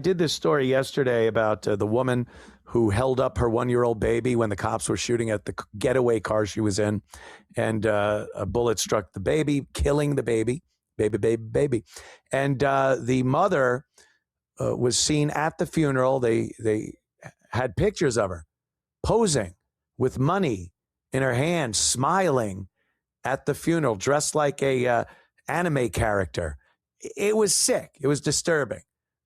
Did this story yesterday about the woman who held up her 1-year-old baby when the cops were shooting at the getaway car she was in, and a bullet struck the baby, killing the baby. And the mother was seen at the funeral. They had pictures of her posing with money in her hand, smiling at the funeral, dressed like a anime character. It was sick. It was disturbing.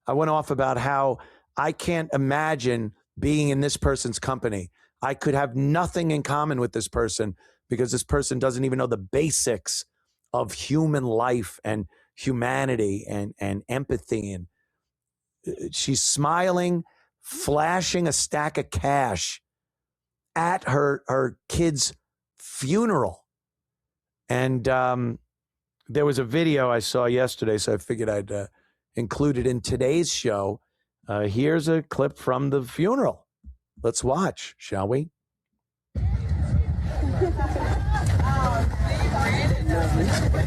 I went off about how I can't imagine being in this person's company. I could have nothing in common with this person because this person doesn't even know the basics of human life and humanity and empathy. And she's smiling, flashing a stack of cash at her kid's funeral. And there was a video I saw yesterday, so I figured I'd included in today's show. Here's a clip from the funeral. Let's watch, shall we?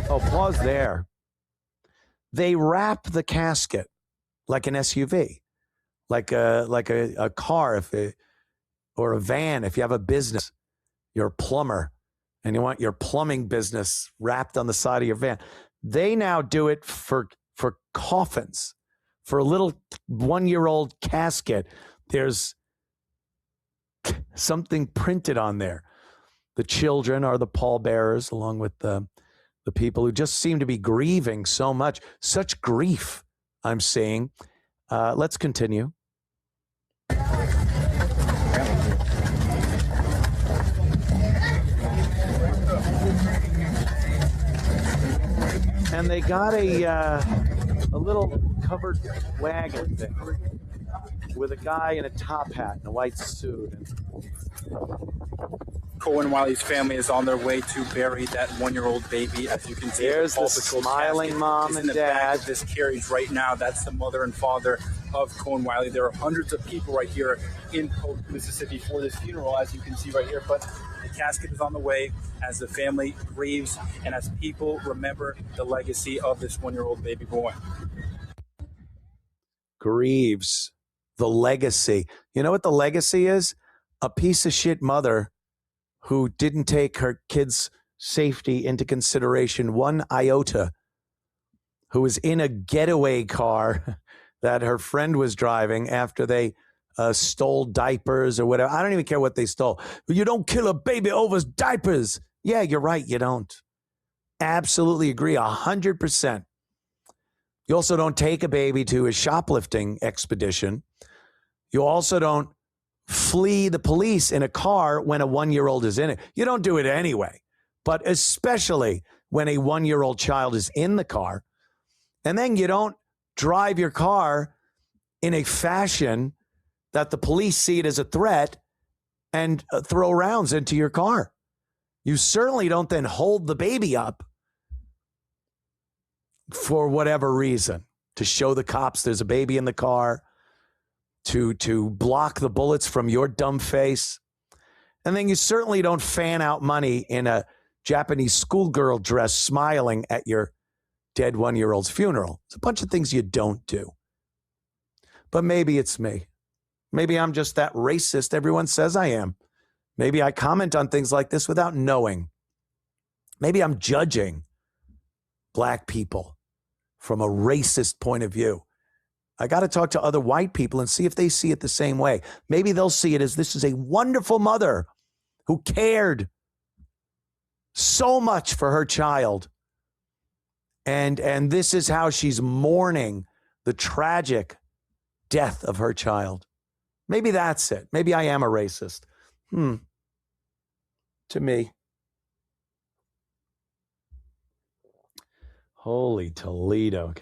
Oh, pause there. They wrap the casket like an SUV, like a car, or a van. If you have a business, you're a plumber, and you want your plumbing business wrapped on the side of your van. They now do it for coffins, for a little 1-year-old casket. There's something printed on there. The children are the pallbearers, along with the people who just seem to be grieving so much. Such grief I'm seeing. Let's continue. And they got a little covered wagon thing with a guy in a top hat and a white suit. Kohen Wiley's family is on their way to bury that 1-year-old baby. As you can see, there's the smiling mom and dad. This carriage right now, that's the mother and father of Kohen Wiley. There are hundreds of people right here in Polk, Mississippi for this funeral, as you can see right here. But the casket is on the way as the family grieves and as people remember the legacy of this 1-year-old baby boy. Grieves. The legacy. You know what the legacy is? A piece of shit mother who didn't take her kid's safety into consideration one iota, who was in a getaway car that her friend was driving after they stole diapers or whatever. I don't even care what they stole. You don't kill a baby over diapers. Yeah, you're right. You don't. Absolutely agree. 100%. You also don't take a baby to a shoplifting expedition. You also don't flee the police in a car when a 1-year-old is in it. You don't do it anyway, but especially when a 1-year-old child is in the car. And then you don't drive your car in a fashion that the police see it as a threat and throw rounds into your car. You certainly don't then hold the baby up for whatever reason, to show the cops there's a baby in the car, to block the bullets from your dumb face. And then you certainly don't fan out money in a Japanese schoolgirl dress smiling at your dead 1-year-old's funeral. It's a bunch of things you don't do. But maybe it's me. Maybe I'm just that racist everyone says I am. Maybe I comment on things like this without knowing. Maybe I'm judging black people from a racist point of view. I got to talk to other white people and see if they see it the same way. Maybe they'll see it as this is a wonderful mother who cared so much for her child. And this is how she's mourning the tragic death of her child. Maybe that's it. Maybe I am a racist. To me. Holy Toledo.